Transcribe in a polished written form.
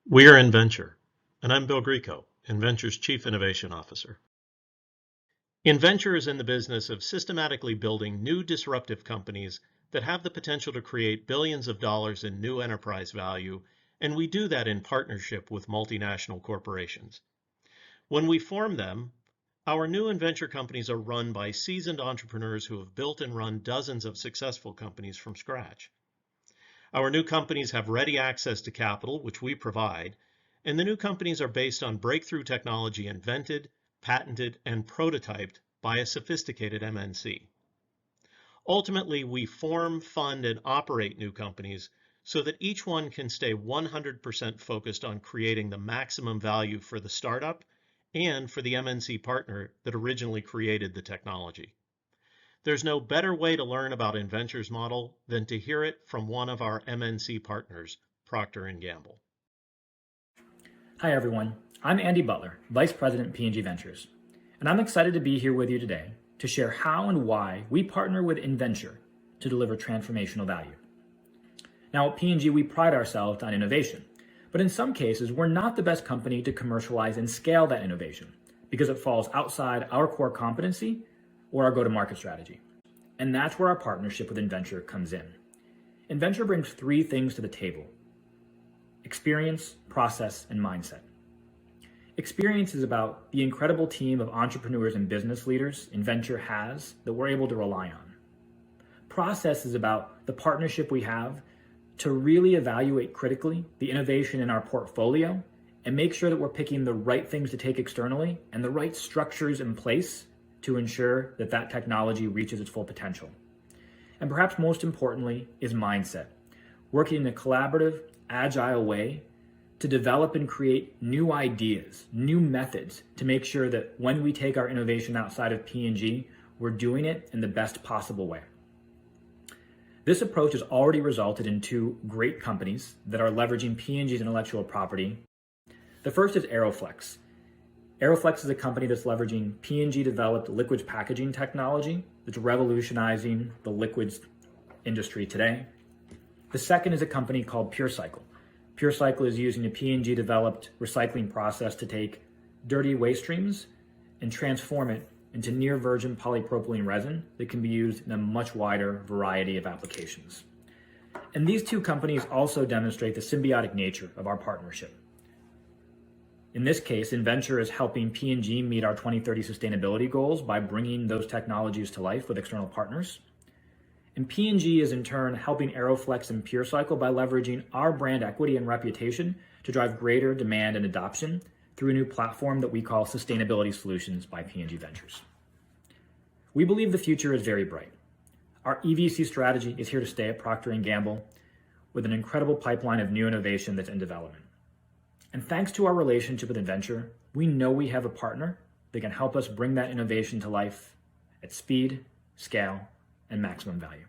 We are Innventure, and I'm Bill Grieco, Innventure's Chief Innovation Officer. Innventure is in the business of systematically building new disruptive companies that have the potential to create billions of dollars in new enterprise value, and we do that in partnership with multinational corporations. When we form them, our new Innventure companies are run by seasoned entrepreneurs who have built and run dozens of successful companies from scratch. Our new companies have ready access to capital, which we provide, and the new companies are based on breakthrough technology invented, patented, and prototyped by a sophisticated MNC. Ultimately, we form, fund, and operate new companies so that each one can stay 100% focused on creating the maximum value for the startup and for the MNC partner that originally created the technology. There's no better way to learn about Innventure's model than to hear it from one of our MNC partners, Procter Gamble. Hi everyone, I'm Andy Butler, Vice President P&G Ventures, and I'm excited to be here with you today to share how and why we partner with Innventure to deliver transformational value. Now at P&G, we pride ourselves on innovation, but in some cases, we're not the best company to commercialize and scale that innovation because it falls outside our core competency or our go-to-market strategy. And that's where our partnership with Innventure comes in. Innventure brings three things to the table: experience, process, and mindset. Experience is about the incredible team of entrepreneurs and business leaders Innventure has that we're able to rely on. Process is about the partnership we have to really evaluate critically the innovation in our portfolio and make sure that we're picking the right things to take externally and the right structures in place to ensure that that technology reaches its full potential. And perhaps most importantly is mindset, working in a collaborative, agile way to develop and create new ideas, new methods to make sure that when we take our innovation outside of P&G, we're doing it in the best possible way. This approach has already resulted in two great companies that are leveraging P&G's intellectual property. The first is AeroFlexx. AeroFlexx is a company that's leveraging P&G developed liquids packaging technology that's revolutionizing the liquids industry today. The second is a company called PureCycle. PureCycle is using a P&G developed recycling process to take dirty waste streams and transform it into near virgin polypropylene resin that can be used in a much wider variety of applications. And these two companies also demonstrate the symbiotic nature of our partnership. In this case, Innventure is helping P&G meet our 2030 sustainability goals by bringing those technologies to life with external partners. And P&G is in turn helping AeroFlexx and PureCycle by leveraging our brand equity and reputation to drive greater demand and adoption through a new platform that we call Sustainability Solutions by P&G Ventures. We believe the future is very bright. Our EVC strategy is here to stay at Procter Gamble with an incredible pipeline of new innovation that's in development. And thanks to our relationship with Innventure, we know we have a partner that can help us bring that innovation to life at speed, scale, and maximum value.